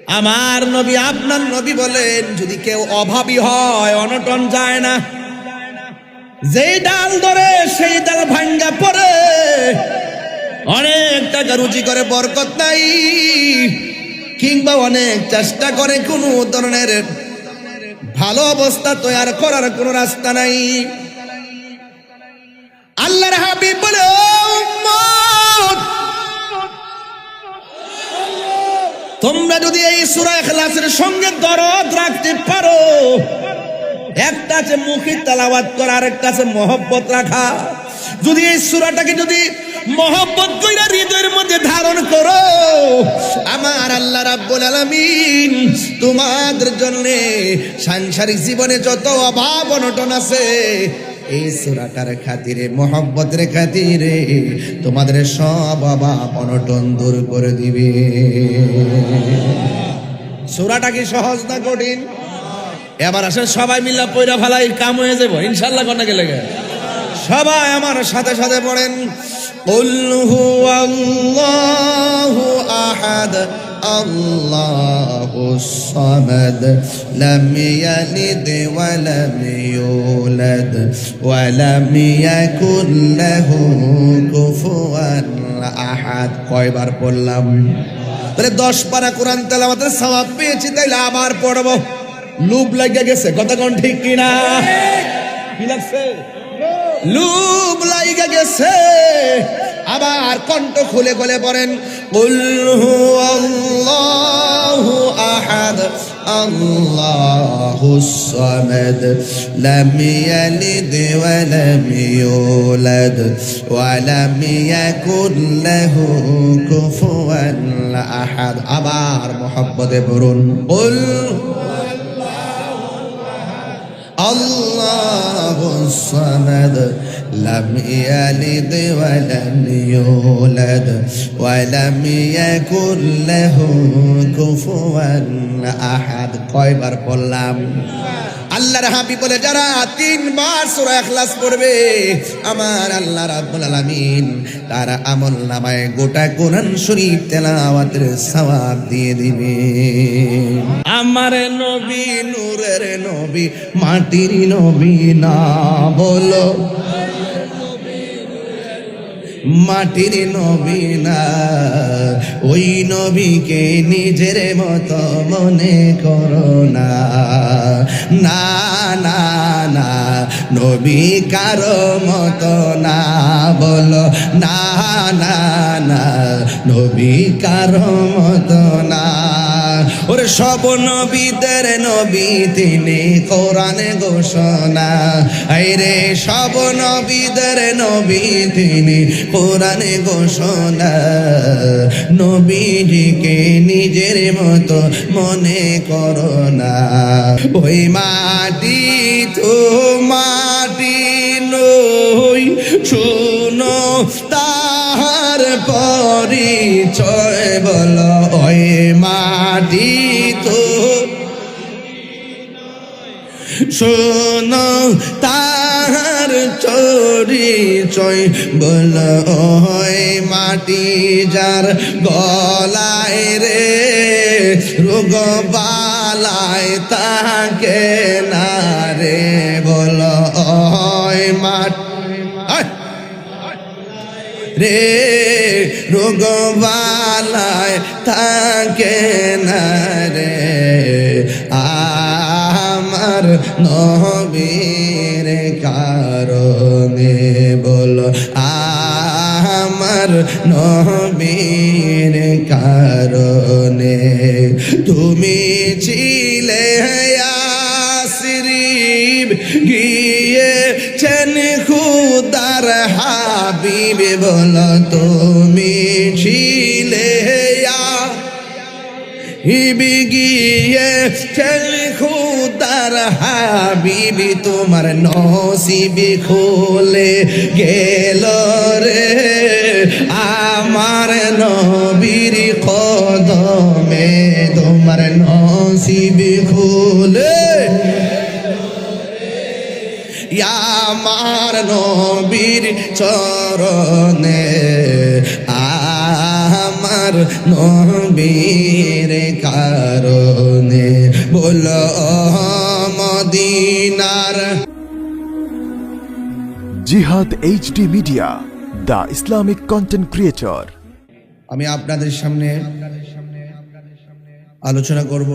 আমার নবী আপনার নবী বলেন, যদি কেউ অভাবী হয় অনটন যায় না, যেই ডাল ধরে সেই ডাল ভাঙ্গা পড়ে, অনেক টাকা রুজি করে বরকত নাই, কিংবা অনেক চেষ্টা করে কোনো ধরনের ভালো অবস্থা তৈরি করার কোনো রাস্তা নাই। আল্লাহর হাবিব বলে, ও উম্মত, তোমরা যদি এই সূরা ইখলাসের সঙ্গে দরদ রাখতে পারো, একটা আছে মুখে তেলাওয়াত করা, আরেকটা আছে মহব্বত রাখা। যদি এই সূরাটাকে যদি মহব্বত কইরা হৃদয়ের মধ্যে ধারণ করো, আমার আল্লাহ রাব্বুল আলামিন তোমাদের জন্য সাংসারিক জীবনে যত অভাব অনটন আছে, এই সূরাটার খাতিরে, মহব্বতের খাতিরে তোমাদের সব অভাব অনটন দূর করে দিবে। সূরাটা কি সহজ না কঠিন? এবার আসেন সবাই মিলে পয়রা ফেলাই, কাম হয়ে যাবো ইনশাল্লাহ। কোনটা গেলে সবাই আমার সাথে সাথে পড়েন, কুল হুয়াল্লাহু আহাদ আল্লাহুস সামাদ লাম ইয়ালিদ ওয়া লাম ইউলাদ ওয়া লাম ইয়াকুল লাহু কুফুয়ান আহাদ। কয়বার পড়লাম? তাহলে 10 পারা কোরআন তেলাওয়াতের সওয়াব পেয়েছি, তাইলে আবার পড়ব। লুব লাগে গেছে, কথা কোন ঠিক কিনা? কি লাগছে? লুব লাগে গেছে। আবার কণ্ঠ খুলে খুলে পড়েন, কুল হুয়াল্লাহু আহাদ আল্লাহুস সামাদ লাম ইয়ালিদ ওয়া লাম ইউলাদ ওয়া লাম ইয়াকুল লাহু কুফুয়ান আহাদ। আবার মহব্বতে পড়ুন, কুল আল্লাহুস সামাদ লাম ইয়ালিদ ওয়া লাম ইউলাদ ওয়া লাম ইয়াকুল লাহু কুফুয়ান আহাদ। কয়বার পড়লাম? আল্লাহর হাবিব বলে, যারা 3 বার সূরা ইখলাস পড়বে, আমার আল্লাহ রাব্বুল আলামিন তার আমলনামায় গোটা কোরআন শরীফ তেলাওয়াতের সওয়াব দিয়ে দিবে। আমার নবী নূরের নবী, মাটির নবী না বলো, মাটির নবী না, ওই নবীকে নিজের মতো মনে করো না। না না না, নবী কারো মতো না বলো, না না না, নবী কারো মতো না। ওরে সব নবীদের নবী তিনি, কোরআনে ঘোষণা। আইরে সব নবীদের নবী তিনি, কোরআনে ঘোষণা। নবীজিকে নিজের মতো মনে করো না। ওই মাটি তো মাটি নই, শুনো তাহার পরিচয় বলো। ওই মাটি তো শোনো তাহার পরিচয় বলো। ওই মাটি যার গলায় রে রোগ বালায়, তাকে না রে বলো। ওই মাটি রে রোগ বালায়, তাকে না রে। আমার নবীর কারণে বলো, আমার নবীর কারণে তুমি ছিলে ইয়াসরিব, গিয়েছেন খুদার হাবিব বলো। তুমি ছিলে গিয়েছেন খুদার হাবিব, তোমার নসিব খুলে গেল রে। আমার নবীর কদমে তোমার নসিব খুলে, আমার নবীর চরণে, আমার নবীর কারণে বলো মদিনার। জিহাদ HD media, the Islamic content creator. আমি আপনাদের সামনে আলোচনা করব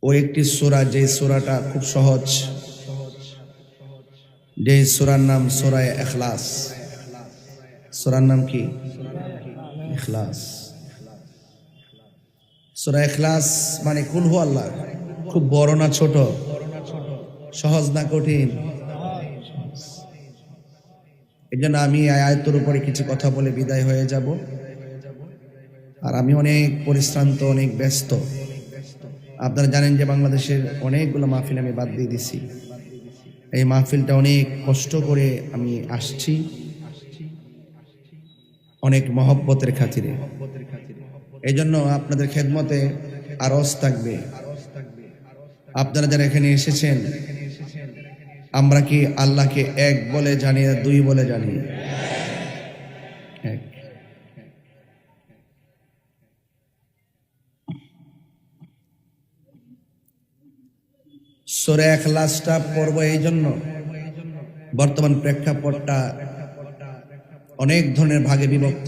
ও একটি সূরা, যে সূরাটা খুব সহজ, যে সূরার নাম সূরা ইখলাস। সূরার নাম কি? ইখলাস। সূরা ইখলাস মানে কুল হু আল্লাহ। খুব বড় না ছোট, সহজ না কঠিন? এই জন্য আমি এই আয়াতের উপরে কিছু কথা বলে বিদায় হয়ে যাব। আর আমি অনেক পরিশ্রান্ত, অনেক ব্যস্ত। আপনারা জানেন যে বাংলাদেশের অনেকগুলো মাহফিল আমি বাদ দিয়ে দিছি। এই মাহফিলটা অনেক কষ্ট করে আমি আসছি, অনেক মহব্বতের খাতিরে। এই জন্য আপনাদের খেদমতে আরজ থাকবে, আপনারা যারা এখানে এসেছেন, আমরা কি আল্লাহকে এক বলে জানি না দুই বলে জানি? এক। সূরা ইখলাসটা পড়ব এই জন্য, বর্তমান প্রেক্ষাপটটা অনেক ধরনের ভাগে বিভক্ত।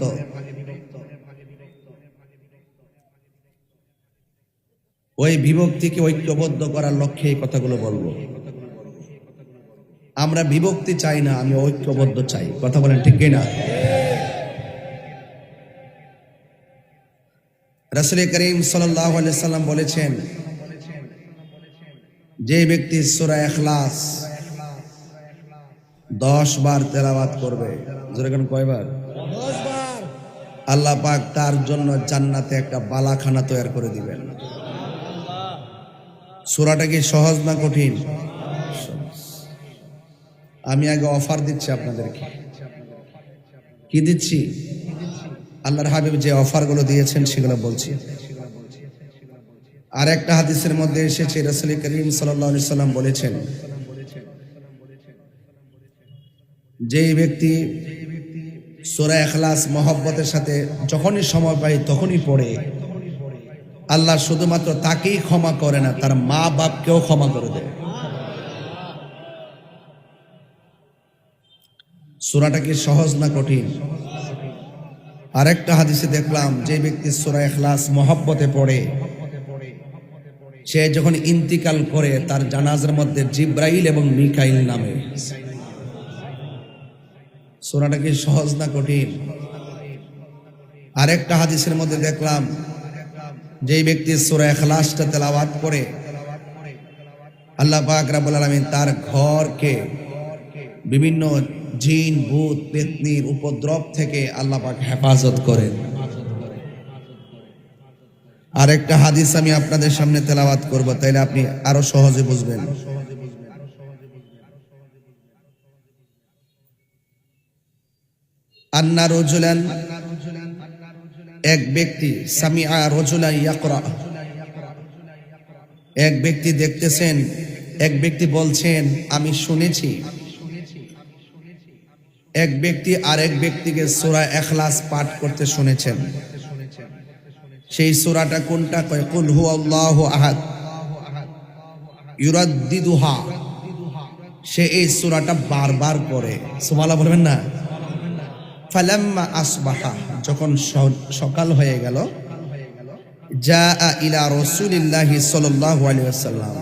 ওই বিভক্তিকে ঐক্যবদ্ধ করার লক্ষ্যে এই কথাগুলো বলবো। আমরা বিভক্তি চাই না, আমি ঐক্যবদ্ধ চাই। কথা বলেন ঠিক কিনা? রাসূল করিম সাল্লাল্লাহু আলাইহি সাল্লাম বলেছেন, যে ব্যক্তি সূরা ইখলাস 10 বার তেলাওয়াত করবে, যেরকম কয়বার? 10 বার। আল্লাহ পাক তার জন্য জান্নাতে একটা বালাখানা তৈরি করে দিবেন। সূরাটা কি সহজ না কঠিন? আমি আগে অফার দিচ্ছি আপনাদেরকে। কি দিচ্ছি? আল্লাহর হাবিব যে অফারগুলো দিয়েছেন সেগুলো বলছি। আর একটা হাদিসের মধ্যে এসেছে, রাসূল করিম সাল্লাল্লাহু আলাইহি সাল্লাম বলেছেন, যে ব্যক্তি সূরা ইখলাস মহব্বতের সাথে যখনই সময় পায় তখনই পড়ে, আল্লাহ শুধুমাত্র তাকেই ক্ষমা করে না, তার মা বাপকেও ক্ষমা করে দেয়। সূরাটা কি সহজ না কঠিন? আরেকটা হাদিসে দেখলাম, যে ব্যক্তি সূরা ইখলাস মহব্বতে পড়ে, সে যখন ইন্তিকাল করে তার জানাজার মধ্যে জিব্রাইল এবং মিকাইল নামে। সূরাটা কি সহজ না কঠিন? আরেকটা হাদিসের মধ্যে দেখলাম, যে ব্যক্তি সূরা ইখলাসটা তেলাওয়াত করে, আল্লাহ পাক রব্বুল আলামিন তার ঘরকে বিভিন্ন জিন, ভূত, পেতনির উপদ্রব থেকে আল্লাহ পাক হেফাজত করেন। আরেকটা হাদিস আমি আপনাদের সামনে তেলাওয়াত করব, তাইলে আপনি আরো সহজে বুঝবেন। আন্না রাজুলান, এক ব্যক্তি, সামিআ রাজুলান ইয়াকরা, এক ব্যক্তি দেখতেছেন, এক ব্যক্তি বলছেন আমি শুনেছি। এক ব্যক্তি আরেক ব্যক্তিকে সূরা ইখলাস পাঠ করতে শুনেছেন। সেই সূরাটা কোনটা? কয় কুল হু আল্লাহু আহাদ, ইউরাদ্দিদুহা। সে এই সূরাটা বারবার পড়ে। সুবহানাল্লাহ বলবেন না? ফালাম্মা আসবাহা, যখন সকাল হয়ে গেল, জাআ ইলা রাসূলিল্লাহি সাল্লাল্লাহু আলাইহি ওয়াসাল্লাম,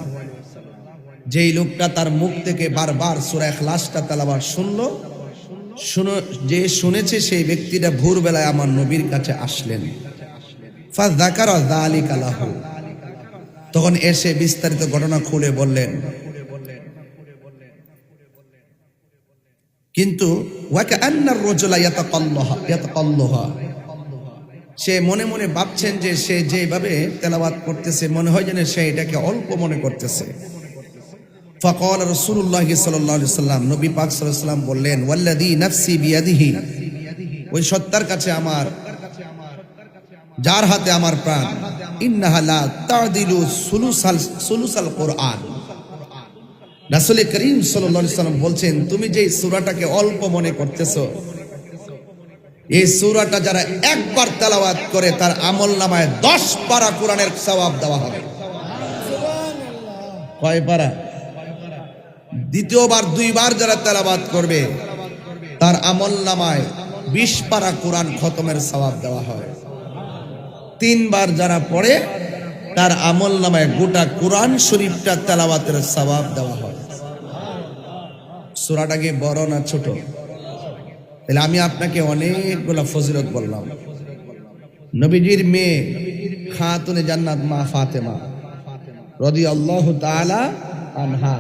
যেই লোকটা তার মুখ থেকে বারবার সূরা ইখলাসটা তেলাওয়াত শুনলো, যে শুনেছে সেই ব্যক্তিটা ভোরবেলায় আমার নবীর কাছে আসলেন। ফাযাকারা যালিকা লাহু, তখন এসে বিস্তারিত ঘটনা খুলে বললেন। কিন্তু ওয়াকান্নার রাজুলা ইয়াতাকাল্লাহা, সে মনে মনে ভাবছেন যে সে যেভাবে তেলাওয়াত করতেছে মনে হয় যেন সে এটাকে অল্প মনে করতেছে। ফাকাল রাসূলুল্লাহ সাল্লাল্লাহু আলাইহি সাল্লাম, নবী পাক সাল্লাল্লাহু আলাইহি সাল্লাম বললেন, ওয়াল্লাযী নাফসি বিয়াদিহি, ওই সত্তার কাছে আমার, যার হাতে আমার প্রাণ, ইন্নাহা লা তা'দিলু সুলুসাল কুরআন। রাসূল করিম সাল্লাল্লাহু আলাইহি সাল্লাম বলছেন, তুমি যে সূরাটাকে অল্প মনে করতেছো, এই সূরাটা যারা একবার তেলাওয়াত করে তার আমলনামায় 10 পারা কোরআনের সওয়াব দেওয়া হবে। কয় পারা? দ্বিতীয়বার 2 বার যারা তেলাওয়াত করবে তার আমলনামায় 20 পারা কোরআন খতমের সওয়াব দেওয়া হয়। 3 বার যারা পড়ে তার আমলনামায় গোটা কোরআন শরীফটা তেলাওয়াতের সওয়াব দেওয়া হয়। সূরাটা কি বড় না ছোট? তাহলে আমি আপনাকে অনেকগুলো ফজিলত বললাম। নবীজির মেয়ে খাতুনে জান্নাত মা ফাতেমা রাদিয়াল্লাহু তাআলা আনহা,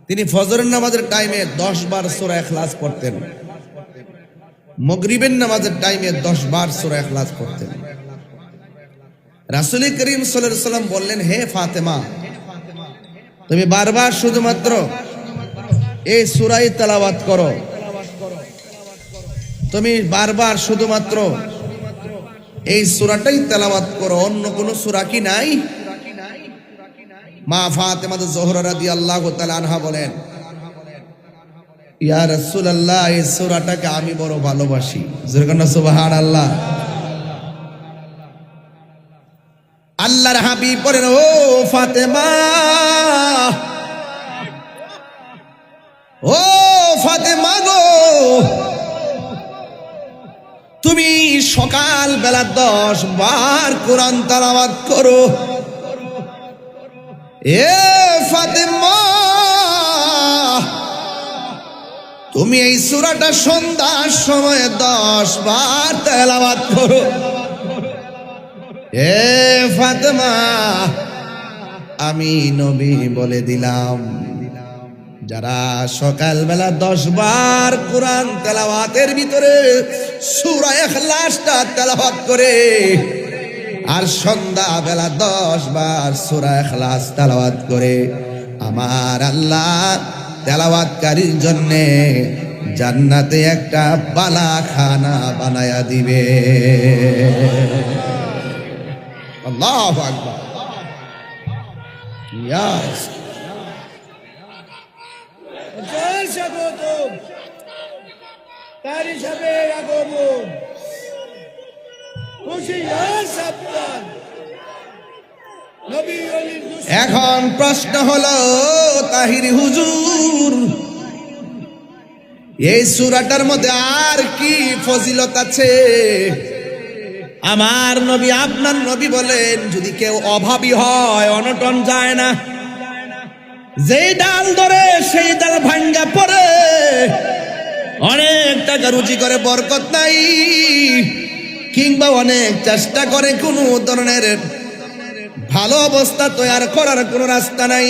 তিনি ফজরের নামাজের টাইমে 10 বার সূরা ইখলাস পড়তেন, মাগরিবের নামাজের টাইমে 10 বার সূরা ইখলাস পড়তেন। রাসূল করিম সাল্লাল্লাহু আলাইহি ওয়াসাল্লাম বললেন, হে ফাতেমা, তুমি বারবার শুধুমাত্র এই সূরাই তেলাওয়াত করো, তুমি বারবার শুধুমাত্র এই সূরাটাই তেলাওয়াত করো, অন্য কোন সূরা কি নাই? মা ফাতেমা জোহরা রাদিয়াল্লাহু তাআলা আনহা বলেন, ইয়া রাসূলুল্লাহ, এই সূরাটাকে আমি বড় ভালোবাসি। জোরে সুবহানাল্লাহ। আল্লাহর হাবিব বলেন, ও ফাতেমা, ও ফাতেমা গো, তুমি সকাল বেলা 10 বার কোরআন তেলাওয়াত করো। এ ফাতেমা, তুমি এই সূরাটা সন্ধ্যার সময় 10 বার তেলাওয়াত করো। এ ফাতেমা, আমি নবী বলে দিলাম, যারা সকালবেলা 10 বার কোরআন তেলাওয়াতের ভিতরে সূরা ইখলাসটা তেলাওয়াত করে আর সন্ধ্যা বেলা 10 বার সূরা ইখলাস তেলাওয়াত করে, আমার আল্লাহ তেলাওয়াতকারীর জন্য জান্নাতে একটা বালাখানা বানায়া দিবে। আল্লাহু আকবার। ইয়াস এখন প্রশ্ন হলো, তাহিরি হুজুর, এই সূরাটার মধ্যে আর কি ফজিলত আছে? আমার নবী, আপনার নবী বলেন, যদি কেউ অভাবী হয়, অনটন যায় না, যেই ডাল ধরে সেই ডাল ভাঙ্গা পড়ে, অনেক টাকা রুজি করে বরকত নাই, কিংবা অনেক চেষ্টা করে কোনো ধরনের ভালো অবস্থা তৈরি করার কোনো রাস্তা নাই,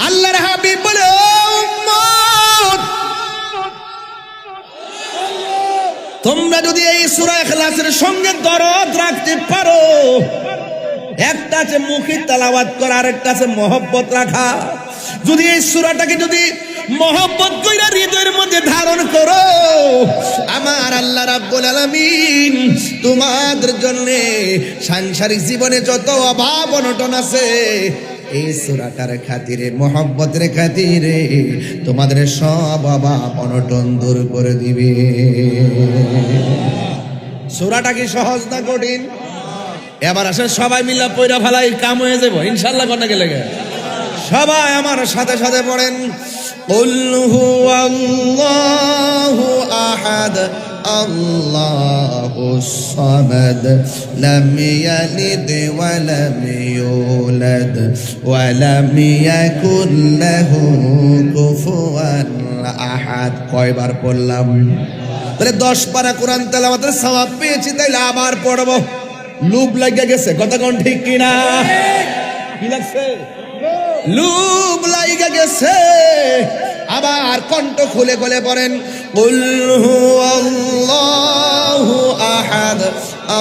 আল্লাহর হাবিব বলে, ও উম্মত, তোমরা যদি এই সূরা ইখলাসের সঙ্গে দরদ রাখতে পারো, একটা আছে মুখে তেলাওয়াত করা, আর একটা আছে মহব্বত রাখা, যদি এই সূরাটাকে যদি মহব্বত কইরা হৃদয়ের মধ্যে ধারণ করো, আমার আল্লাহ রাব্বুল আলামিন তোমাদের জন্য সাংসারিক জীবনে যত অভাব অনটন আছে, এই সূরাটার খাতিরে, মহব্বতের খাতিরে তোমাদের সব অভাব অনটন দূর করে দিবে। সূরাটা কি সহজ না কঠিন? এবার আসেন সবাই মিলে পয়রা ফেলাই, কাম হয়ে যাবো ইনশাআল্লাহ। কোন গেলে সবাই আমার সাথে সাথে পড়েন, কুল হুয়াল্লাহু আহাদ আল্লাহুস সামাদ লাম ইয়ালিদ ওয়া লাম ইউলাদ ওয়া লাম ইয়াকুল লাহু কুফুয়ান আহাদ। কয়বার পড়লাম? তাহলে 10 পারা কোরআন তেলাওয়াতের সওয়াব পেয়েছি, তাইলে আবার পড়বো। লুপ লাগিয়ে গেছে, কথা কোন ঠিক কিনা? কি লাগছে? লুপ লাগিয়ে গেছে। আবার কণ্ঠ খুলে খুলে পড়েন, কুল হুয়াল্লাহু আহাদ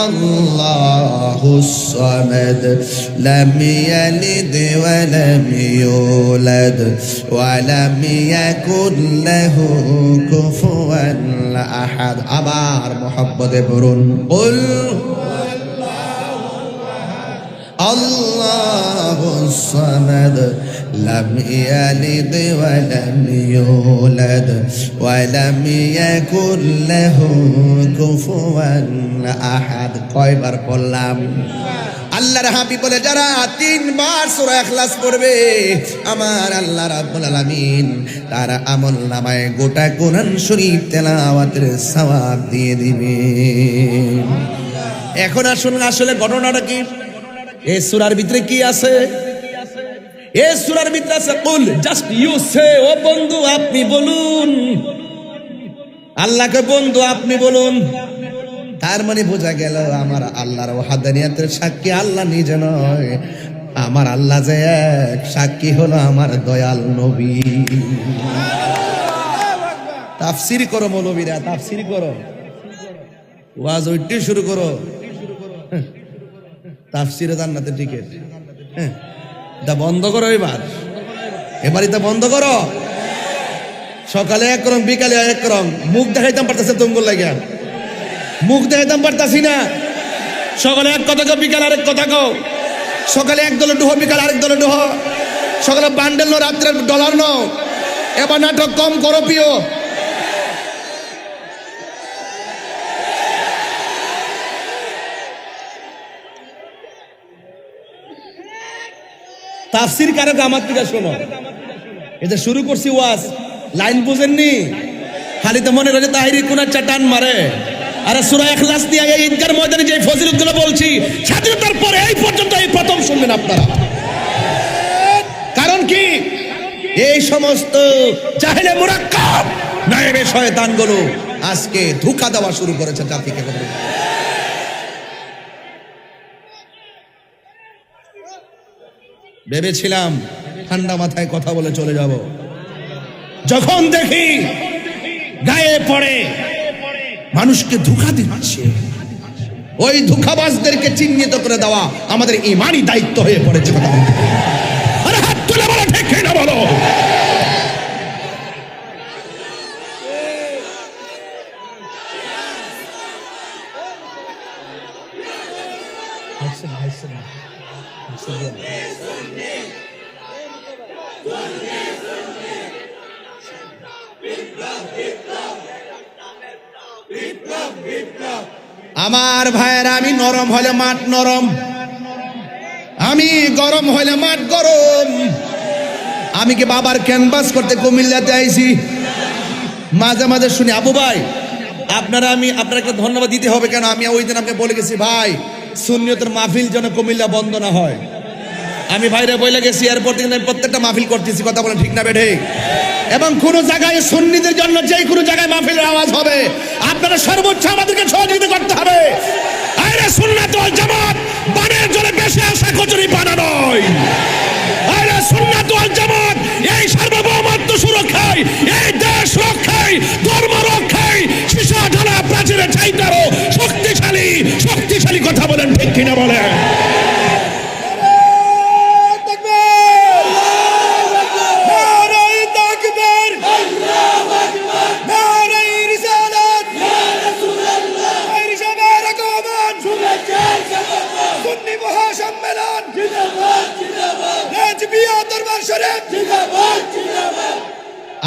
আল্লাহুস সামাদ লাম ইয়ালিদ ওয়া লাম ইউলাদ ওয়া লাম ইয়াকুল লাহু কুফুয়ান আহাদ। আবার মহব্বতে পড়ুন, কুল আল্লাহুস সামাদ লাম ইয়ালিদ ওয়া লাম ইউলাদ ওয়া লাম ইয়াকুল লাহু কুফুয়ান আহাদ। কয়বার পড়লাম? আল্লাহর হাবিব বলে যারা 3 বার সূরা ইখলাস পড়বে আমার আল্লাহ রাব্বুল আলামিন তার আমল নামায় গোটা কোরআন শরীফ তেলাওয়াতের সওয়াব দিয়ে দিবে। এখন আসুন আসলে ঘটনাটা কি? এই সূরার ভিতরে কি আছে? এই সূরার ভিতরে আছে কুল, জাস্ট ইউ সে, ও বন্ধু আপনি বলুন, আল্লাহকে বন্ধু আপনি বলুন। তার মানে বোঝা গেল আমার আল্লাহর ওয়াহদানিয়াতের সাক্ষী আল্লাহ নিজে নয়, আমার আল্লাহ যে এক, সাক্ষী হলো আমার দয়াল নবী। তাফসীর করো মৌলবীরা, তাফসীর করো, ওয়াজ ওইটি শুরু করো। তাফসীরে জান্নাতের টিকিট এটা বন্ধ করো, এবার এটা বন্ধ করো। সকালে এক রং, বিকালে এক রং, মুখ দেখাইতাম পারতেছে তুমগুল লাগিয়া, মুখ দেখাইতাম পারতাছি না। সকালে এক কথা কো, বিকালে আরেক কথা কো। সকালে এক দলে ডুহ, বিকালে আরেক দলে ডুহ। সকালে বান্ডেল নো, রাত্রে ডলার নো। এবার নাটক কম করো প্রিয়। তাফসীর কারক আমার থেকে শোনো, এটা শুরু করছি ওয়াজ, লাইন বুঝেননি? খালি তো মনে করে তাহিরি কোনার চাটান মারে। আরে সূরা ইখলাস নিয়ে এই ঈদগার ময়দানে যে ফজিলতগুলো বলছি, স্বাধীনতার পরে এই পর্যন্ত এই প্রথম শুনবেন আপনারা। কারণ কি? এই সমস্ত জাহেলে মুরাক্কাব নায়েবে শয়তানগুলো আজকে ধোঁকা দেওয়া শুরু করেছে জাতিকে। ভেবেছিলাম ঠান্ডা মাথায় কথা বলে চলে যাব, যখন দেখি গায়ে পড়ে মানুষকে ধোঁকা দিচ্ছে, ওই ধোঁকাবাজদেরকে চিহ্নিত করে দেওয়া আমাদের ইমানি দায়িত্ব হয়ে পড়েছে। আরে হাত তুলে বলো, ঠিক না বলো? আমার ভাইয়েরা, আমি নরম হলে মাঠ নরম, আমি গরম হলে মাঠ গরম। আমি কি বাবার ক্যানভাস করতে কুমিল্লাতে আইছি? মাঝে মাঝে শুনি আবু ভাই আপনারা, আমি আপনাকে ধন্যবাদ দিতে হবে, কেন আমি ওই দিন আপনাকে বলে গেছি ভাই সুন্নিয়তের মাহফিল যেন কুমিল্লা বন্ধ না হয়। আমি ভাইরে বলে গেছি, এরপর থেকে আমি প্রত্যেকটা মাহফিল করতেছি। কথা বলেন ঠিক না বেঠে? এবং কোন জায়গায় সুন্নিদের জন্য যে কোনো জায়গায় মাহফিলের আওয়াজ হবে, আপনারা সর্বোচ্চ আমাদেরকে সহযোগিতা করতে হবে। আরে সুন্নাত ওয়াল জামাত বানের জলে বেশি আশা কচুরি পানা নয়। আরে সুন্নাত ওয়াল জামাত এই সার্বভৌমত্ব সুরক্ষায়, এই দেশ রক্ষায়, ধর্ম রক্ষায় সীসা ঢালা প্রাচীরের চাইতারও শক্তিশালী। শক্তিশালী কথা বলেন ঠিক কিনা বলেন?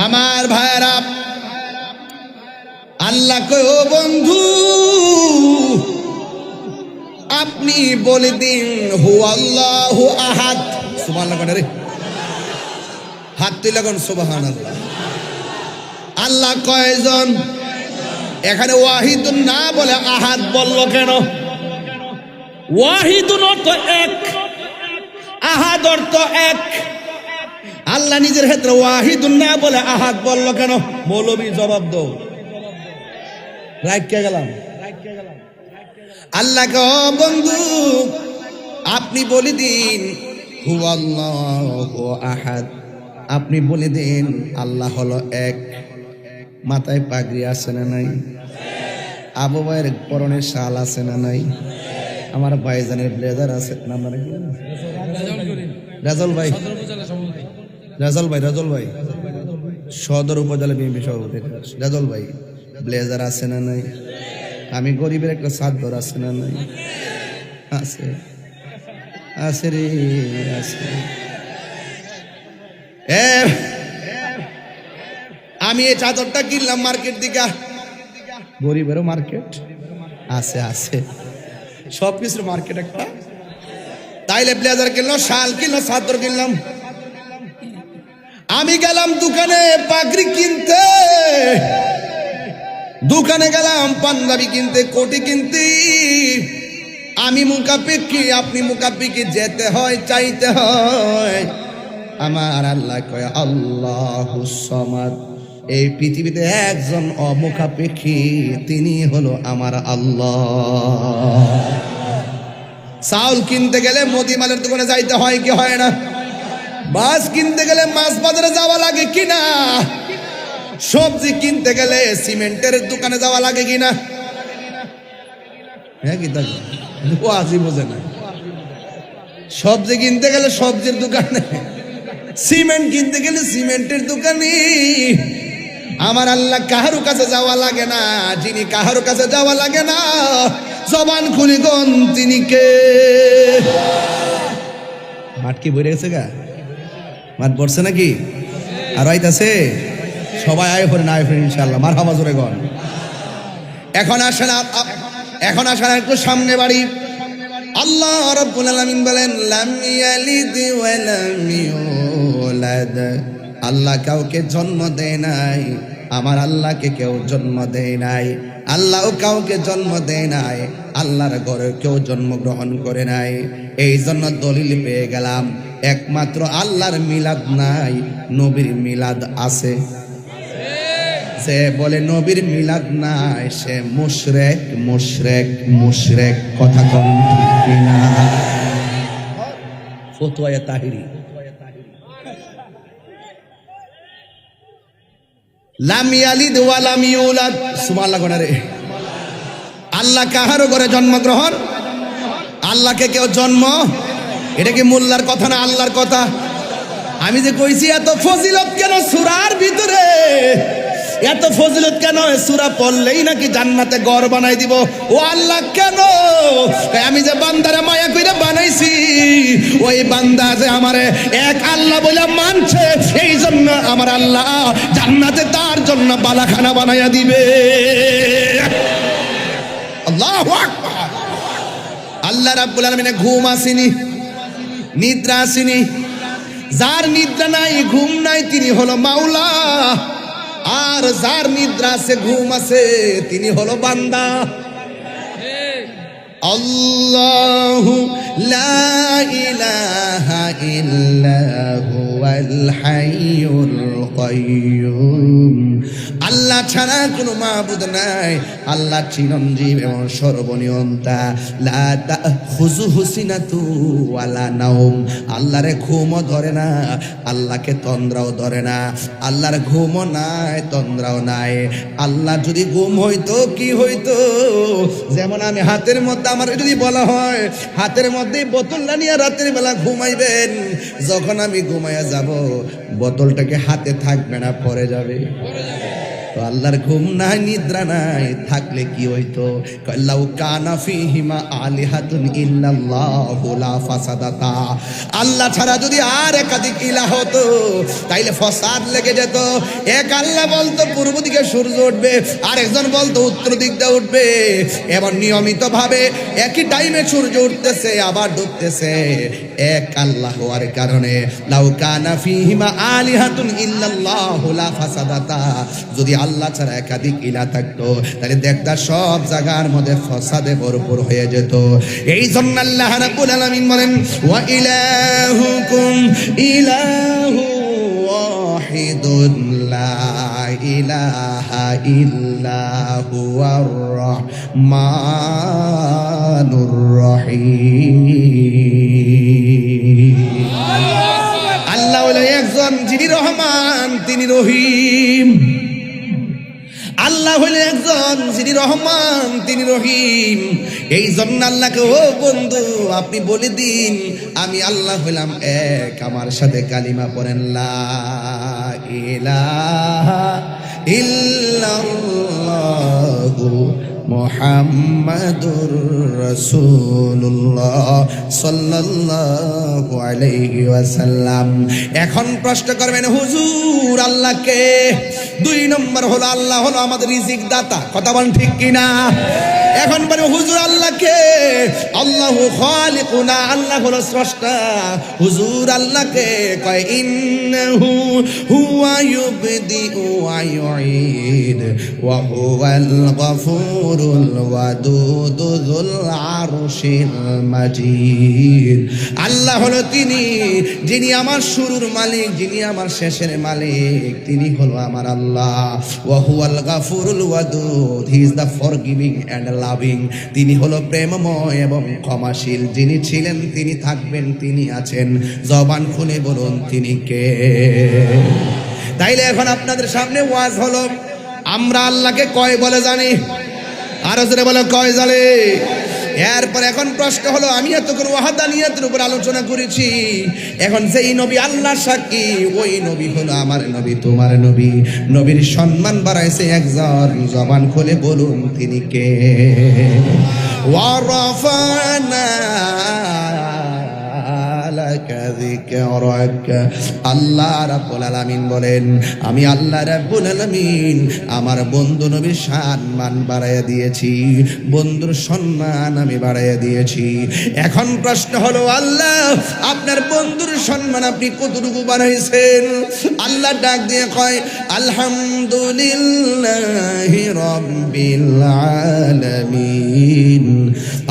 আমার ভাইরা, আল্লাহ কো বন্ধু আপনি বলে দিন হু আল্লাহু আহাদ। সুবহানাল্লাহ রে, হাত তুলে কোন সুবহানাল্লাহ। আল্লাহ কয়জন? এখানে ওয়াহিদুন না বলে আহাদ বলল কেন? ওয়াহিদুন অর্থ এক, আহাদ অর্থ এক। আল্লাহ নিজের ক্ষেত্রে ওয়াহিদুন না বলে আহাদ বলল কেন? মৌলবী জবাব দাও, রাইখা গেলাম। আল্লাহকে বন্ধু আপনি বলে দিন হু আল্লাহু আহাদ, আপনি বলে দিন আল্লাহ হলো এক। মাথায় পাগড়ি আছে না নাই? আবু ভাইয়ের পরনে শাল আছে না নাই? আমার ভাইজানের ব্লেজার আছে না? রাজল ভাই, রাজল ভাই সদর উপজেলা বিএনপি সভাপতি রাজল ভাই ব্লেজার আছে না নাই? আমি গরিবের একটা চাদর আছে না নাই? আছে, আছে রে আছে। এ আমি এই চাদরটা কিনলাম মার্কেট দিকা, গরিবেরও মার্কেট আছে, আছে সবকিছুর মার্কেট একটা। তাইলে ব্লেজার কিনলাম, শাল কিনলাম, চাদর কিনলাম। আমি গেলাম দোকানে পাগড়ি কিনতে, দোকানে গেলাম পাঞ্জাবি কিনতে, কোটি কিনতে। আমি মুকাপিকি, আপনি মুকাপিকি, যেতে হয়, চাইতে হয়। আমার আল্লাহ কয় আল্লাহুস সামাদ, এই পৃথিবীতে একজন অমুখাপেক্ষী, তিনি হলো আমার আল্লাহ। চাউল কিনতে গেলে মুদিমালের দোকানে যাইতে হয় কি হয় না? মাছ কিনতে গেলে মাছ বাজারে যাওয়া লাগে কিনা? সবজি কিনতে গেলে সিমেন্টের দোকানে যাওয়া লাগে কিনা? হ্যাঁ কি তাই? ও আজি বোঝে না। সবজি কিনতে গেলে সবজির দোকানে, সিমেন্ট কিনতে গেলে সিমেন্টের দোকানে। আমার আল্লাহ কাহারো কাছে যাওয়া লাগে না, যিনি কাহারো কাছে যাওয়া লাগে না, জবান খুলি গন তিনি কে? মাঠ কি ভরে গেছে গা? মাঠ ভরছে নাকি? আর আইতাছে সবাই আয় পড়েন, আয় পড়েন ইনশাআল্লাহ। মারহাবা জোরে গন। এখন আসেন, এখন আসেন একটু সামনে বাড়ি। আল্লাহ রাব্বুল আলামিন বলেন লাম ইয়ালিদ ওয়া লাম ইউলাদ, আল্লাহ কাউকে জন্ম দেয় নাই, আমার আল্লাহকে কেউ জন্ম দেয় নাই। আল্লাহও কাউকে জন্ম দেয় নাই, আল্লাহর ঘরে কেউ জন্মগ্রহণ করে নাই। এই জন্য দলিল পেয়ে গেলাম, একমাত্র আল্লাহর মিলাদ নাই, নবীর মিলাদ আছে। যে বলে নবীর মিলাদ নাই সে মুশরিক, মুশরিক, মুশরিক। কথা কম ঠিক কিনা? ফতোয়া তাহিরি। লাম ইয়ালিদ ওয়া লাম ইউলাদ, সুবহানাল্লাহ কোনা রে। আল্লাহ কাহারও ঘরে জন্মগ্রহণ, আল্লাহকে কেউ জন্ম, এটা কি মোল্লার কথা না আল্লাহর কথা? আমি যে কইছি এত ফজিলত কেন সূরার ভিতরে, এত ফজিলত কেন? সূরা পড়লেই নাকি জান্নাতে ঘর বানাই দিব। ও আল্লাহ কেন? আমি যে বান্দারে মায়া কইরা বানাইছি, ওই বান্দা যে আমারে এক আল্লাহ বলে মানছে, এই জন্য আমার আল্লাহ জান্নাতে তার জন্য বালাখানা বানাইয়া দিবে। আল্লাহু আকবার। আল্লাহ রাব্বুল আলামিনে ঘুম আসেনি, নিদ্রা আসেনি। যার নিদ্রা নাই, ঘুম নাই, তিনি হলো মাওলা। আর যার নিদ্রা আছে, ঘুম আছে, তিনি হলো বান্দা। আল্লাহু লা ইলাহা ইল্লা হুয়াল হাইয়ুল কাইয়্যুম, আল্লাহ ছাড়া কোনো মাবুদ নাই, আল্লাহ চিরঞ্জীব এবং সর্বনিয়ন্তা। লা তাখুযুহু সিনাতু ওয়ালা নাওম, আল্লাহরে ঘুমও ধরে না, আল্লাহকে তন্দ্রাও ধরে না। আল্লাহর ঘুমও নাই, তন্দ্রাও নাই। আল্লাহ যদি ঘুম হইতো কি হইতো? যেমন আমি হাতের মধ্যে, আমার যদি বলা হয় হাতের মধ্যে বোতলটা নিয়ে রাতের বেলা ঘুমাইবেন, যখন আমি ঘুমাইয়া যাব বোতলটাকে হাতে থাকবে না, পড়ে যাবে। তো আল্লাহর ঘুম নাই, নিদ্রা নাই, থাকলে কি হইতো? লাউ কানা ফীহিমা আলিহাতুন ইল্লাল্লাহু লা ফাসাদাতা, আল্লাহ ছাড়া যদি আর একাধিক ইলাহ হতো তাইলে ফসাদ লেগে যেত। এক আল্লাহ বলতো পূর্ব দিকে সূর্য উঠবে, আরেকজন বলতো উত্তর দিক দিয়ে উঠবে। এবার নিয়মিত ভাবে একই টাইমে সূর্য উঠতেছে আবার ডুবতেছে। এক আল্লাহ হওয়ার কারণে লাউ কানা ফীহিমা আলিহাতুন ইল্লাল্লাহু লা ফাসাদাতা, যদি আল্লাহ ছাড়া একাধিক ইলাহ থাকতো তাহলে দেখতা সব জায়গার মধ্যে ফসাদে ভরপুর হয়ে যেত। এই জন্য আল্লাহ রাব্বুল আলামিন বলেন ওয়া ইলাহুকুম ইলাহু ওয়াহিদুন লা ইলাহা ইল্লা হুয়ার রহমানুর রহিম। আল্লাহ হলো একজন, যিনি রহমান, তিনি রহিম। আল্লাহ হইলে একজন, যিনি রহমান, তিনি রহিম। এই জন্য আল্লাহকে, ও বন্ধু আপনি বলে দিন আমি আল্লাহ হইলাম এক, আমার সাথে কালিমা পড়েন লা ইলাহা ইল্লাল্লাহু মুহাম্মাদুর রাসূলুল্লাহ সাল্লাল্লাহু আলাইহি ওয়াসাল্লাম। এখন প্রশ্ন করবেন হুজুর আল্লাহকে? 2 নম্বর হলো আল্লাহ হলো আমাদের রিজিক দাতা, কথা বলেন ঠিক কিনা? এখন বলে হুজুর আল্লাহকে? আল্লাহু খালিকুনা, আল্লাহ হলো স্রষ্টা। হুজুর আল্লাহকে কয় ইন্নাহু হুয়া ইউবদিউ ওয়া ইউঈদ ওয়া হুয়াল গফুরুল ওয়াদুদ যুল আরশিল মাজিদ। আল্লাহ হলো তিনি যিনি আমার শুরুর মালিক, যিনি আমার শেষের মালিক, তিনি হলো আমার আল্লাহ। ওয়া হুয়াল গফুরুল ওয়াদুদ, he is the forgiving and loving. তিনি হলো প্রেমময় এবং ক্ষমাশীল। যিনি ছিলেন, তিনি থাকবেন, তিনি আছেন। জবান খুলে বলুন তিনি কে? তাইলে এখন আপনাদের সামনে ওয়াজ হলো, আমরা আল্লাহকে কয় বলে জানি? আরো জোরে বলে কয় জানে? এরপর এখন প্রশ্ন হলো, আমি এতক্ষণ ওয়াহাদানিয়াতের উপর আলোচনা করেছি, এখন যেই নবী আল্লাহ সাক্ষী, ওই নবী হলো আমার নবী, তোমার নবী। নবীর সম্মান বাড়াইছে একজন, জবান খুলে বলুন তিনি কে? ওয়ারাফানা লাকা যিকরাক। আল্লাহ রাব্বুল আলামিন বলেন, আমি আল্লাহ রাব্বুল আলামিন আমার বন্ধু নবীর সম্মান বাড়াইয়া দিয়েছি, বন্ধুর সম্মান আমি বাড়াইয়া দিয়েছি। এখন প্রশ্ন হলো, আল্লাহ আপনার বন্ধুর সম্মান আপনি কতটুকু বাড়াইছেন? আল্লাহ ডাক দিয়ে কয়, আলহামদুলিল্লাহি রাব্বিল আলামিন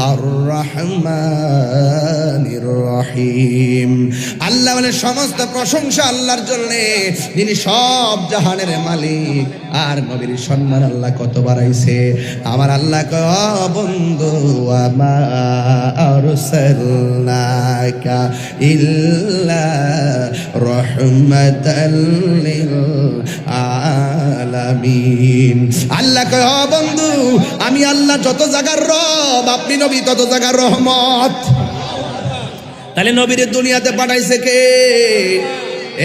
আর রহমানির রহিম। আল্লাহ বলে সমস্ত প্রশংসা আল্লাহর জন্য, যিনি সব জাহানের মালিক। আর নবীর সম্মান আল্লাহ কত বাড়াইছে? আমার আল্লাহ কয়, বন্ধু আমা আরসালনাকা ইল্লা রাহমাতাল লিল আলামিন। আল্লাহ কয়, বন্ধু আমি আল্লাহ যত জায়গার রব, আপনি নবী তত জায়গার রহমত। তাহলে নবীর দুনিয়াতে পাঠাইছে কে?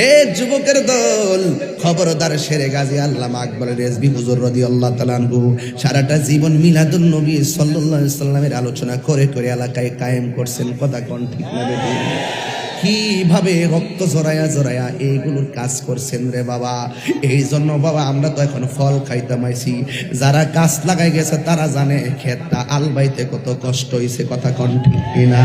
এ যুবকের দল, খবরদার শেরে গাজী আল্লামা আকবর রেজভী হুজুর রাদিয়াল্লাহু তাআলা আনহু সারাটা জীবন মিলাদুন নবী সাল্লাল্লাহু আলাইহি সাল্লামের আলোচনা করে করে এলাকায় কায়েম করছেন। কথা কোন ঠিক না বেটি? কিভাবে রক্ত জড়ায়া জড়ায়া এইগুলোর কাজ করছেন রে বাবা। এই জন্য বাবা আমরা তো এখন ফল খাইতাম আইছি, যারা গাছ লাগাই গেছে তারা জানে ক্ষেতটা আলবাইতে কত কষ্ট হইছে। কথা কোন ঠিক কিনা?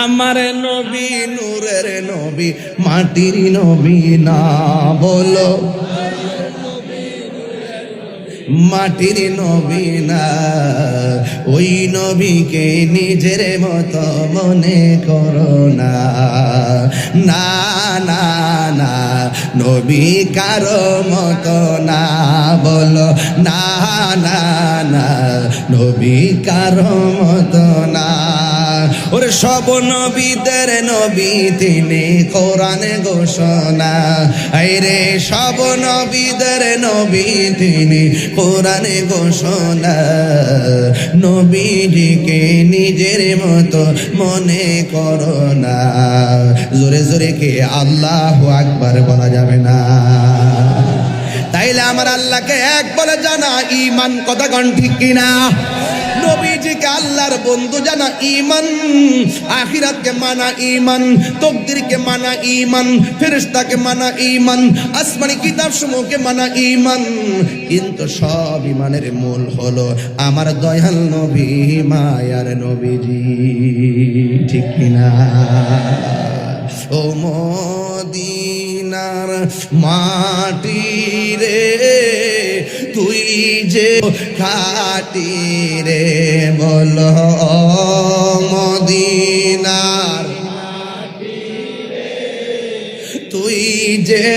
আমার নবী নূরের নবী, মাটির নবী না বলো, মাটির নবী না, ওই নবীকে নিজের মতো মনে করো না। না না না, নবী কারো মতো না বলো, না না না, নবী কারো মতো না। ওরে সব নবীদের নবী তিনি, কোরআনে ঘোষণা। আইরে সব নবীদের নবী তিনি, কোরআনে ঘোষণা। নবীজিকে নিজের মতো মনে করো না। জোরে জোরে কে আল্লাহু আকবার বলা যাবে না? তাইলে আমার আল্লাহকে এক বলে জানা ঈমান। কথা কোন ঠিক কিনা? নবীজিকে আল্লাহর বন্ধু জানা ঈমান, আখিরাতকে মানা ঈমান, তাকদীরকে মানা ঈমান, ফেরেশতাকে মানা ঈমান, আসমানি কিতাব সমূহকে মানা ঈমান। কিন্তু সব ঈমানের মূল হলো আমার দয়াল নবী, মায়ার নবীজি। ঠিক কিনা? ও মদিনার মাটি রে, তুই যে খাটি রে, বলো মদিনার মাটি রে, তুই যে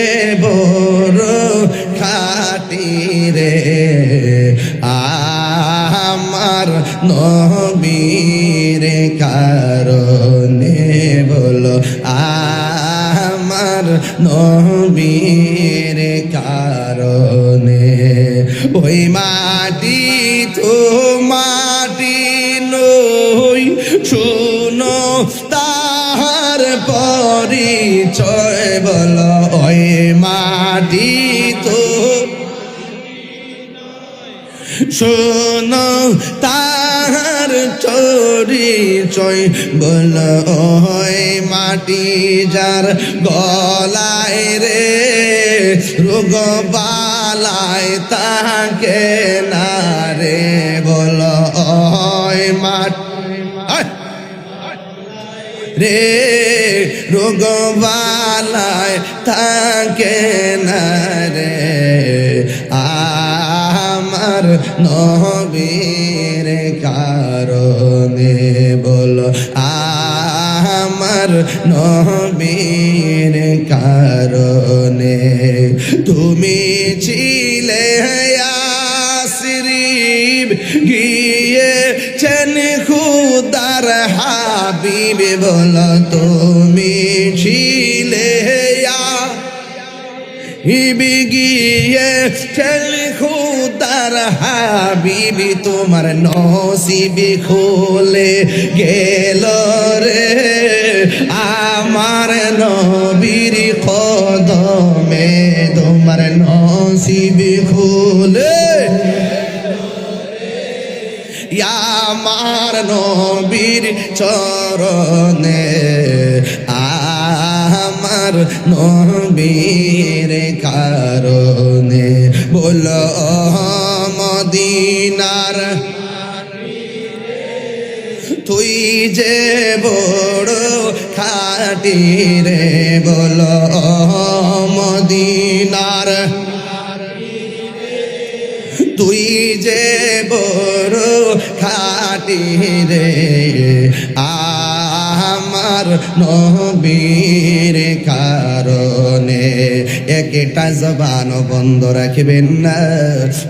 বড় খাটি রে। আমার নবীর কারণে, বলো আমার নবীর কারণে। ওই মাটি তো মাটি নই, শুনো তাহার পরিচয়, বলো ওই মাটি তো শোনো তার চরিচয় বল ওই মাটি যার গলায় রে রোগ বালায় তাকে না রে বল ওই মাটি রে রোগ বালায় তাকে না রে আমার নবীর কারণে বলো আমার নবীর কারণে তুমি ছিলে ইয়াসরিব গিয়েছেন খুদার হাবিব বলো তুমি ছিলে হিবি গিয়ে চল খুদার হাবিবি তোমার নসিবি খুলে গেল রে আমার নবীর কদমে তোমার নসিবি খুলে আমার নবীর চরণে আমার নবীর কারণে বলো মদিনার তুই যে বড় খাটি রে বলো মদিনার তুই যে বড় খাটি রে আমার নবীর কারণে একটা জবান বন্ধ রাখবেন না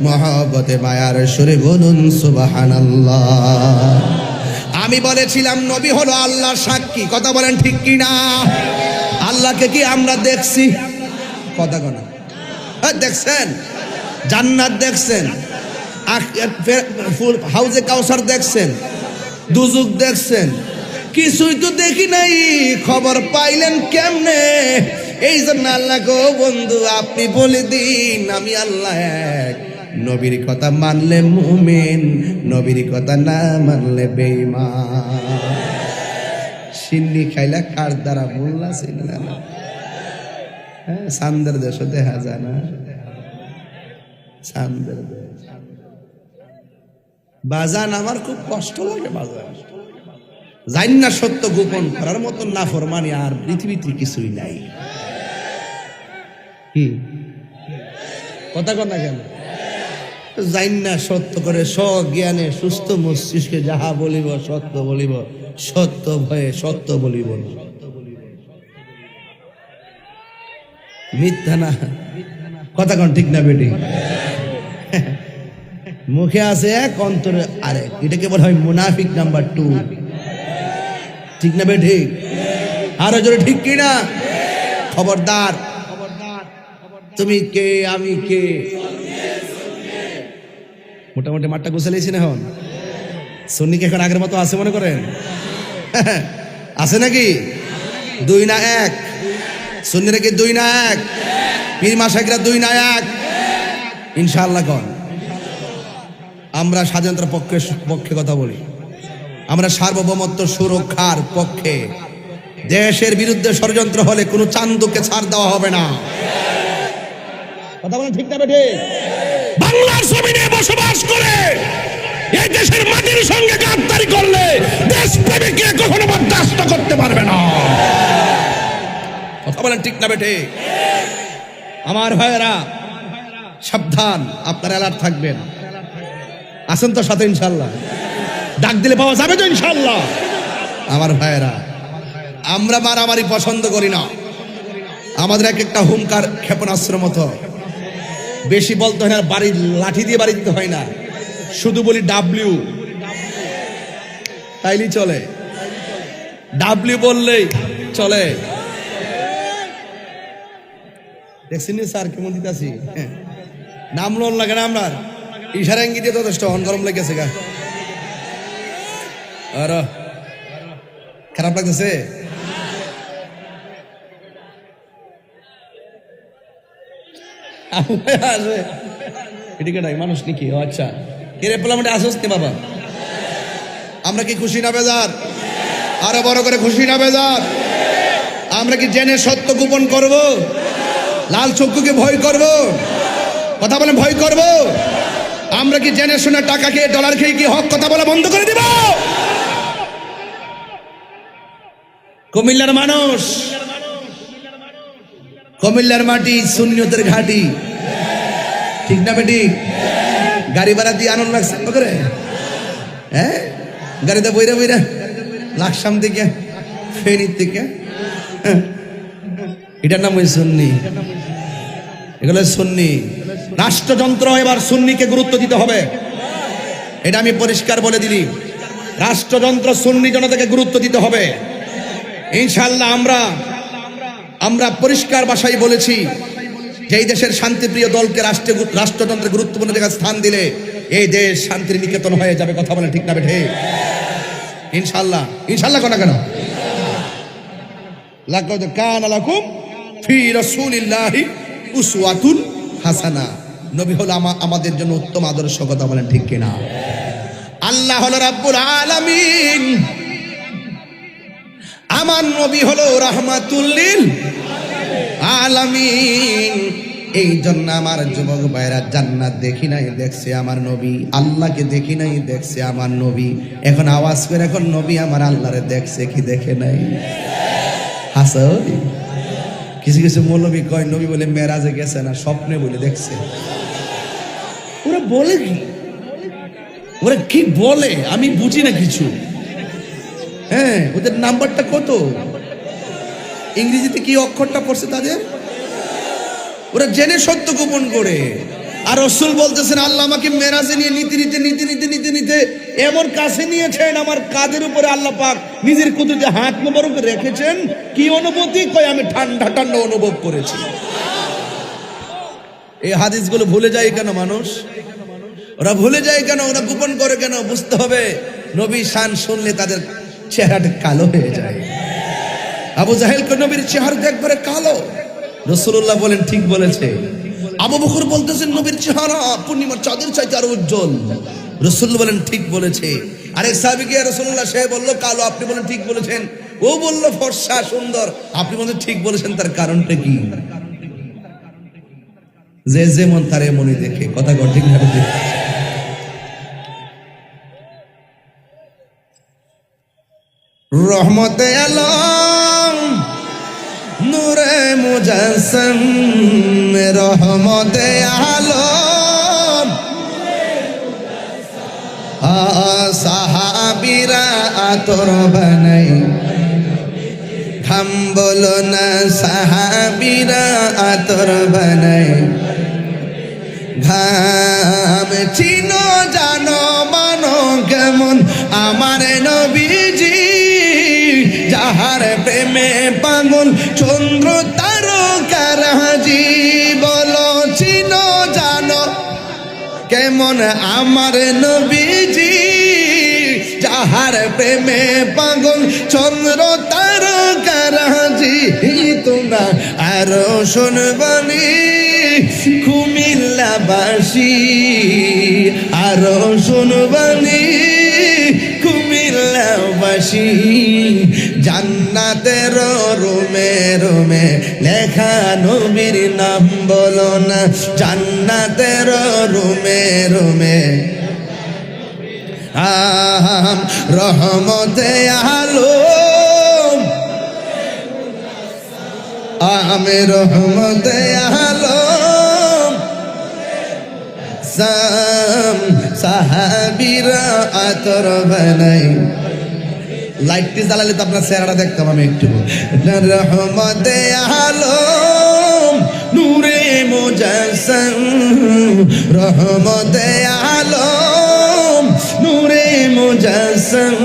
মহব্বতে মায়ার সুরে বলুন সুবহানাল্লাহ। আমি বলেছিলাম নবী হলো আল্লাহর সাক্ষী, কথা বলেন ঠিক কি না? আল্লাহকে কি আমরা দেখছি? কথা কোনা দেখছেন? জান্নাত দেখছেন, হাউজে কাউসার দেখছেন, দুজুক দেখছেন, কিছুই তো দেখি নাই। খবর পাইলেন কেমনে? এই জন্য আল্লাহ গো বন্ধু আপনি বলে দিন আমি আল্লাহ এক। নবীর কথা মানলে মুমিন, নবীর কথা না মানলে বেঈমান। সিন্নি খাইলা কার দ্বারা বললা চিনলা না? হ্যাঁ, সান্দের দেশ দেখা যায় না? সান্দের দেশ বাজান আমার খুব কষ্ট লাগে বাজান। জানি না সত্য গোপন করার মতন নাফরমানি আর পৃথিবীতে কিছুই নাই। কি কথা কর না কেন? জানি না সত্য করে স্বজ্ঞানে সুস্থ মস্তিষ্কে যাহা বলিব সত্য বলিব, সত্য ভয়ে সত্য বলিব না, মিথ্যা না। কথা কন ঠিক না বেটি? মুখে আছে এক, অন্তরে আরেক। এটাকে বলা হয় মুনাফিক নাম্বার 2। ঠিক না বেটি? আরো জোরে ঠিক কি না? খবরদার, তুমি কে আমি কে। মোটামুটি মাঠটা গুছালেছি না? এখন সুন্নিকে এখন আগের মতো আছে মনে করেন? আছে নাকি? 2 না 1? সুন্নিরা কি 2 না 1? পীর মাশাইখরা 2 না 1? ইনশাআল্লাহ কোন আমরা স্বাধীনতার পক্ষে কথা বলি, আমরা সার্বভৌমত্ব সুরক্ষার পক্ষে। দেশের বিরুদ্ধে ষড়যন্ত্র হলে কোনো চান্দুকে ছাড় দেওয়া হবে না। কথা বলেন ঠিক না বেঠে? বাংলার জমিনে বসবাস করে এই দেশের মাটির সঙ্গে গাদ্দারি করলে দেশপ্রেমিককে কখনো বরদাস্ত করতে পারবে না। কথা বলেন ঠিক না বেঠে? আমার ভাইয়েরা সাবধান, আপনারা অ্যালার্ট থাকবেন। আসেন তো সাথে ইনশাল্লাহ? ডাক দিলে পাওয়া যাবে তো ইনশাল্লাহ? আমার ভাইয়েরা, আমরা মারামারি পছন্দ করি না। আমাদের এক একটা হুঙ্কার ক্ষেপণাস্ত্র মতো। বেশি বলতে হয় না, বাড়ি লাঠি দিয়ে বাড়ি দিতে হয় না, শুধু বলি ডাব্লিউ, তাইলেই চলে। ডাব্লিউ বললেই চলে। দেখছেন স্যার কেমন দিতেছি? নাম লোন লাগে না, আমরা ইশারা ইঙ্গিত দিয়ে যথেষ্ট। হন গরম লেগেছে গা, আর খারাপ লাগতেছে? এদিকে নাই মানুষ নাকি? ও আচ্ছা, এর প্লামেন্টে আসস নি বাবা? আমরা কি খুশি না বেজার? আরো বড় করে খুশি না বেজার? আমরা কি জেনে সত্য গোপন করব? লাল চক্ষুকে ভয় করব? কথা বলে ভয় করব? আমরা কি জেনে শুনে টাকা খেয়ে ডলার খেয়ে কি হক কথা বলা বন্ধ করে দিব? কুমিল্লার মানুষ, কুমিল্লার মাটি সুন্নিয়তের ঘাটি, ঠিক না বেটি? গাড়ি ভাড়া দিয়ে আনন্দ লাগছে করে, হ্যাঁ গাড়িতে বইরা বইরা লাকসাম থেকে ফেনীর থেকে, এটার নাম ওই সুন্নি। এগুলো সুন্নি। রাষ্ট্রযন্ত্র এবার সুন্নিকে গুরুত্ব দিতে হবে, এটা আমি পরিষ্কার বলে দিলি। রাষ্ট্রযন্ত্র সুন্নি জনতাকে গুরুত্ব দিতে হবে ইনশাআল্লাহ। আমরা পরিষ্কার ভাষায় বলেছি যে এই দেশের শান্তিপ্রিয় দলকে রাষ্ট্রযন্ত্রের গুরুত্বপূর্ণ জায়গায় স্থান দিলে এই দেশ শান্তির নিকেতন হয়ে যাবে। কথা বলে ঠিক না বেঠে? ইনশাআল্লাহ। ইনশাআল্লাহ কোনা কেন? লাকাদ কানা লাকুম ফি রাসূলিল্লাহি উসওয়াতুন হাসানা। নবী হলো আমাদের জন্য উত্তম আদর্শ। কথা বলেন ঠিক কিনা? আল্লাহ হলো রাব্বুল আলামিন, আমার নবী হলো রাহমাতুল লিল আলামিন। এই জন্য আমার যুবক ভাইরা জান্নাত দেখি নাই দেখছে আমার নবী, আল্লাহকে দেখি নাই দেখছে আমার নবী। এখন আওয়াজ করে এখন নবী আমার আল্লাহরে দেখছে কি দেখে নাই? হাসো। কিছু কিছু মৌলবী কয় নবী বলে মেরাজে গেছে না, স্বপ্নে বলে দেখছে। ওরা বলে কি? ওরা কি বলে আমি বুঝি না কিছু। হ্যাঁ, ওদের নাম্বারটা কত? ইংরেজিতে কি অক্ষরটা পড়ছে তাদের? ওরা জেনে সত্য গোপন করে। আর রাসূল বলতেছেন আল্লাহ আমাকে মেরাজে নিয়ে নিতে এমন কাছে নিয়েছেন, আমার কাঁধের উপরে আল্লাহ পাক নিজের কুদরতে হাত মোবারক রেখেছেন। কি অনুভূতি? কয় আমি ঠান্ডা ঠান্ডা অনুভব করেছি। এই হাদিসগুলো ভুলে যায় কেন মানুষ? ওরা ভুলে যায় কেন? ওরা গোপন করে কেন? বুঝতে হবে নবী শান শুনলে তাদের চেহারাটা কালো হয়ে যায়। আবু জাহেল কে নবীর চেহারা একবারে কালো। রাসূলুল্লাহ বলেন ঠিক বলেছে। আবু বকর বলতেছেন নবীর চেহারা পূর্ণিমার চাঁদের চাইতে আরো উজ্জ্বল। রাসূল বলেন ঠিক বলেছে। আরে সাহাবী গিয়ে রাসূলুল্লাহ সে বলল কালো, আপনি বলেন ঠিক বলেছেন। ও বলল ফর্সা সুন্দর, আপনি বলেন ঠিক বলেছেন। তার কারণটা কি? যে যেমন তার এমনই দেখে। কথা ঠিক না? রহমতে আলম নূরে মুজাসসম, রহমতে আলম সাহাবীরা আতর বানাই। ঘাম বলো না সাহাবীরা আতর বানাই। ঘাম চিনো জানো মানো কেমন আমার নবীজি, যাহার প্রেমে পাগল চন্দ্র তারকারাজি। বলো চিনো জানো কেমন আমার নবীজি, যাহার প্রেমে পাগল চন্দ্র তারকারাজি। তোমরা আরো শুনবানি কুমিল্লাবাসী, আরো শুনবানি কুমিল্লাবাসী। জান্নাতের রুমে রুমে লেখা নবীর নাম বলো না, জান্নাতের রুমে রুমে রহমতে আলম, আমি রহমতে আলম সাহাবীরা আতর বানাই। লাইটটি জ্বালালে তো আপনার চেহারাটা দেখতাম আমি একটু। রহমতে আলম নূরে মুজাসসম, রহমতে আলম নূরে মুজাসসম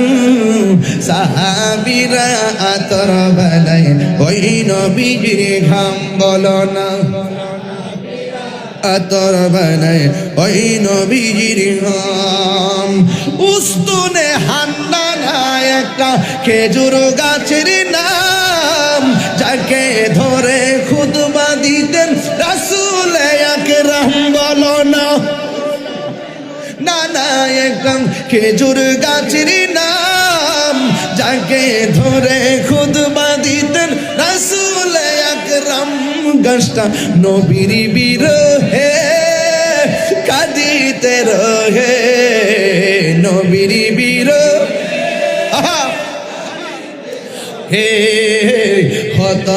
সাহাবীরা আতর বানাই। ওই নবীজির ঘাম বলো না আতর বানাই। ওই নবীজির ঘাম উস্তুনে হান্নানা একটা খেজুর গাছের নাম, যাকে ধরে খুতবা দিতেন রাসূল আকরাম বলো না। না না একদম খেজুর গাছের নাম, যাকে ধরে খুতবা দিতেন রাসূল আকরাম। গাছটা নবীর বিরহে কাঁদিতে রহে, নবীর বিরহে হে হত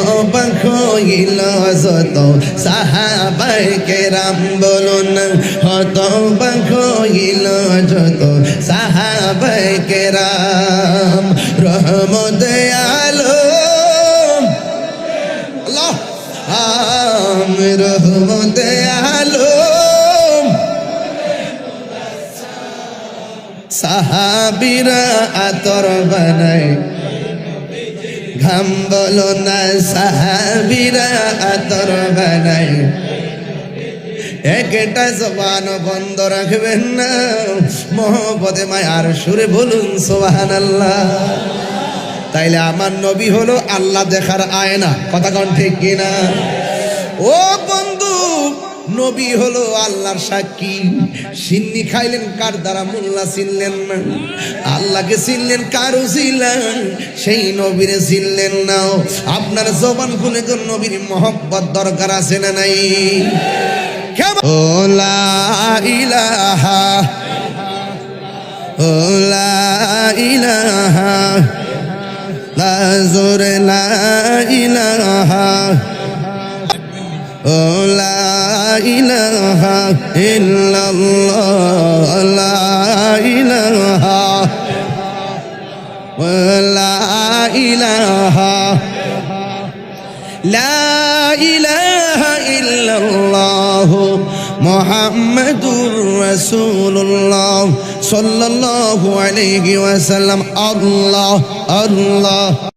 হইল যত সাহাবায়ে কেরাম, বলুন হত হইল যত সাহাবায়ে কেরাম। রহমত আলম আল্লাহ রহমত আলম, সাহাবীরা আতর বানায় ঘাম, বলো না সাহাবীরা আতর বানায়। একটা জবান বন্ধ রাখবেন না, মহব্বতে মায়ার সুরে বলুন সুবহানাল্লাহ। তাইলে আমার নবী হলো আল্লাহ দেখার আয়না, কথা কোন ঠিক কিনা? ও বন্ধু, নবী হলো আল্লাহর সাক্ষী। সিন্নি খাইলেন কার দ্বারা? মোল্লা চিনলেন না। আল্লাহকে চিনলেন কার উসিলায়? সেই নবীরে চিনলেন না। আপনার জবান খুলে তো নবীর মহব্বত দরকার আছে না নাই? ও লা ইলাহা, ও লা ইলাহা, লা জোরে লা ইলাহা, ও লা ইলাহা ইল্লাল্লাহ, লা ইলাহা, ও লা ইলাহা, লা ইলাহা ইল্লাল্লাহ মুহাম্মাদুর রাসূলুল্লাহ সাল্লাল্লাহু আলাইহি ওয়াসাল্লাম। আল্লাহ আল্লাহ।